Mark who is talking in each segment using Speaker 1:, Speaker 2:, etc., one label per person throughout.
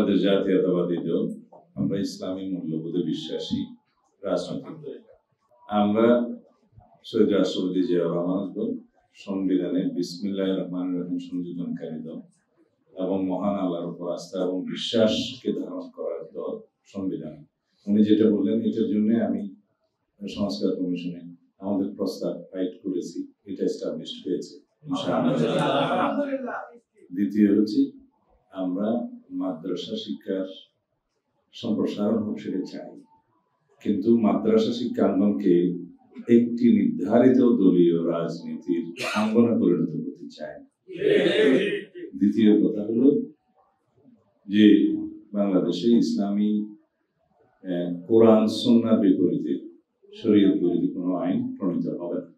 Speaker 1: বাংলাদেশ জাতীয়তাবাদী দল আমরা ইসলামী মূল্যবোধে বিশ্বাসী রাজনৈতিক দল। আমরা শহীদ রাষ্ট্রপতি জিয়াউর রহমানের দল, সংবিধানে বিসমিল্লাহির রহমানির রহিম সংযোজনকারী দল এবং মহান আল্লাহর উপর আস্থা এবং বিশ্বাসকে ধারণ করার দল সংবিধান। উনি যেটা বললেন এটার জন্য আমি সংস্কার কমিশনে আমাদের প্রস্তাব ফাইট করেছি, এটা এস্টাবলিশড হয়েছে ইনশাআল্লাহ। দ্বিতীয় হচ্ছে আমরা মাদ্রাসা শিক্ষার সম্প্রসারণ হোক সেটা চাই, কিন্তু মাদ্রাসা শিক্ষাঙ্গনকে একটি নির্ধারিত দলীয় রাজনীতির অঙ্গনে পরিণত করতে চাই। দ্বিতীয় কথা হলো যে বাংলাদেশে ইসলামী কোরআন সুন্নাহর বিপরীতে শরীয়ত বিরোধী কোনো আইন প্রণীত হবে না।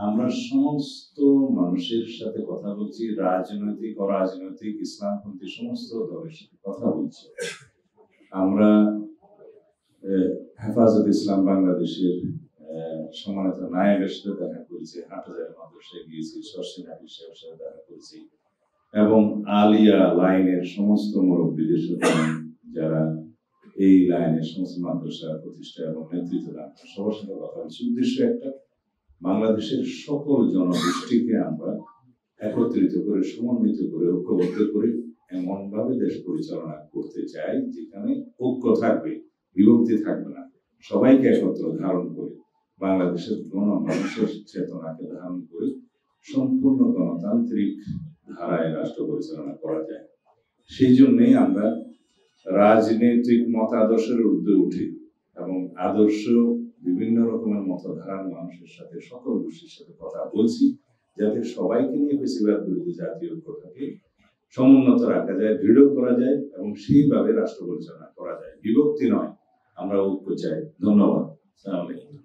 Speaker 1: আমরা সমস্ত মানুষের সাথে কথা বলছি, রাজনৈতিক অরাজনৈতিক ইসলামপন্থী সমস্ত দলের সাথে কথা বলছি। আমরা হেফাজত ইসলাম বাংলাদেশের সম্মানিত নায়েবের সাথে দেখা করেছি, হাটহাজারী মাদ্রাসায় গিয়েছি, শর্ষিন হাফিজ সাহেবের সাথে দেখা করেছি এবং আলিয়া লাইনের সমস্ত মুরব্বীদের সাথে, যারা এই লাইনের সমস্ত মাদ্রাসা প্রতিষ্ঠা এবং নেতৃত্ব দান সবার সাথে কথা বলছি। উদ্দেশ্য একটা, বাংলাদেশের সকল জনগোষ্ঠীকে আমরা একত্রিত করে, সমন্বিত করে, ঐক্যবদ্ধ করে এমন ভাবে দেশ পরিচালনা করতে চাই যেখানে ঐক্য থাকবে, বিভক্তি থাকবে না। সবাইকে একত্র ধারণ করে বাংলাদেশের মানুষের চেতনাকে ধারণ করে সম্পূর্ণ গণতান্ত্রিক ধারায় রাষ্ট্র পরিচালনা করা যায়। সেই জন্যই আমরা রাজনৈতিক মতাদর্শের ঊর্ধ্বে উঠি এবং আদর্শ বিভিন্ন রকমের মতধারার মানুষের সাথে, সকল গোষ্ঠীর সাথে কথা বলছি, যাতে সবাইকে নিয়ে বেশিরভাগ বিরোধী জাতীয় ঐক্যটাকে সমুন্নত রাখা যায়, দৃঢ় করা যায় এবং সেইভাবে রাষ্ট্র পরিচালনা করা যায়। বিভক্তি নয়, আমরা ঐক্য চাই। ধন্যবাদ। আসসালামু আলাইকুম।